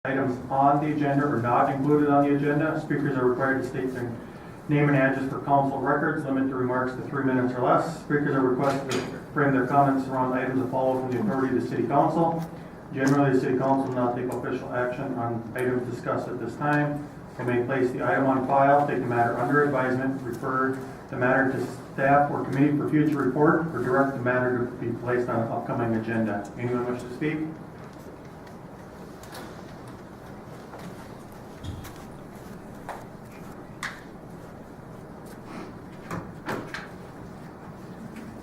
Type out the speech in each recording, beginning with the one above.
Items on the agenda are not included on the agenda. Speakers are required to state their name and address for council records. Limit the remarks to 3 minutes or less. Speakers are requested to frame their comments around items that follow from the authority of the city council. Generally, the city council will not take official action on items discussed at this time. They may place the item on file, take the matter under advisement, refer the matter to staff or committee for future report, or direct the matter to be placed on an upcoming agenda. Anyone wish to speak?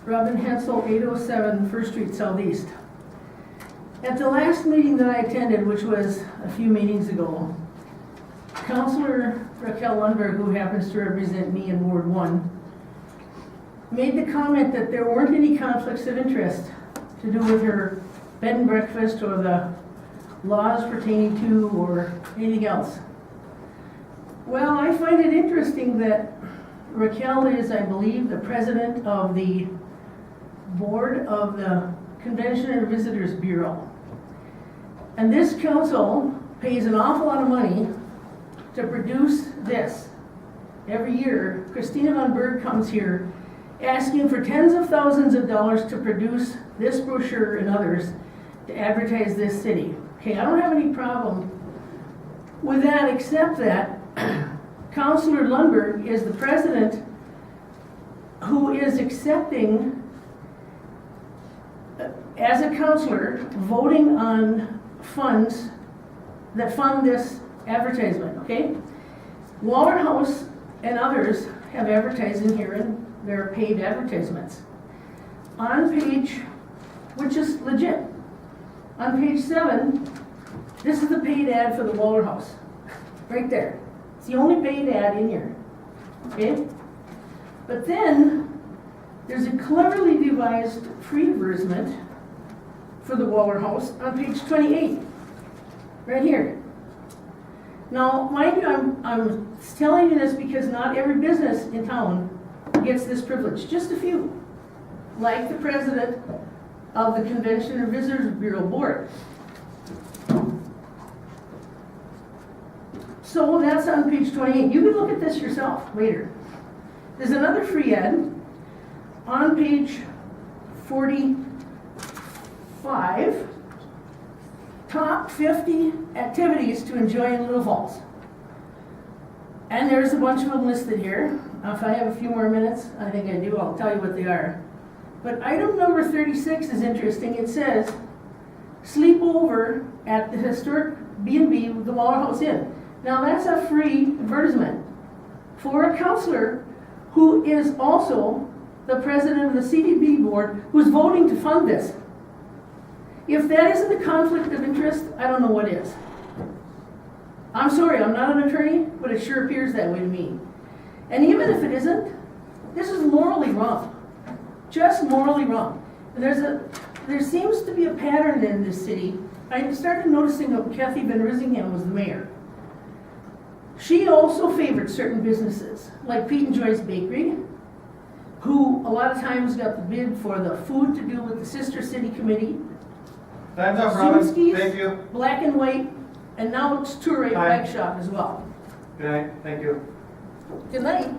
Robin Hensel, 807 First Street Southeast. At the last meeting that I attended, which was a few meetings ago, Councilor Raquel Lundberg, who happens to represent me in Ward 1, made the comment that there weren't any conflicts of interest to do with her bed and breakfast or the laws pertaining to or anything else. Well, I find it interesting that Raquel is, I believe, the president of the board of the Convention and Visitors Bureau. And this council pays an awful lot of money to produce this. Every year, Christina Von Berg comes here asking for tens of thousands of dollars to produce this brochure and others to advertise this city. Okay, I don't have any problem with that, except that Councilor Lundberg is the president who is accepting, as a councilor, voting on funds that fund this advertisement, okay? Waller House and others have advertising here, and they're paid advertisements. On page, which is legit, on page 7, this is the paid ad for the Waller House, right there. It's the only paid ad in here, okay? But then, there's a cleverly devised free advertisement for the Waller House on page 28, right here. Now, mind you, I'm telling you this because not every business in town gets this privilege, just a few, like the president of the Convention and Visitors Bureau Board. So that's on page 28. You can look at this yourself later. There's another free ad on page 45, top 50 activities to enjoy in Little Falls. And there's a bunch of them listed here. If I have a few more minutes, I think I do, I'll tell you what they are. But item number 36 is interesting. It says, sleep over at the historic B&B, the Waller House Inn. Now that's a free advertisement for a councilor who is also the president of the CDB board who's voting to fund this. If that isn't a conflict of interest, I don't know what is. I'm sorry, I'm not an attorney, but it sure appears that way to me. And even if it isn't, this is morally wrong. Just morally wrong. And there seems to be a pattern in this city. I started noticing that Kathy Van Risingham was the mayor. She also favored certain businesses, like Pete and Joyce Bakery, who a lot of times got the bid for the food to do with the Sister City Committee. Time's up, Robin. Sumsky's, Thank you. Black and White, and now it's Touré Bike Shop as well. Good night. Thank you. Good night.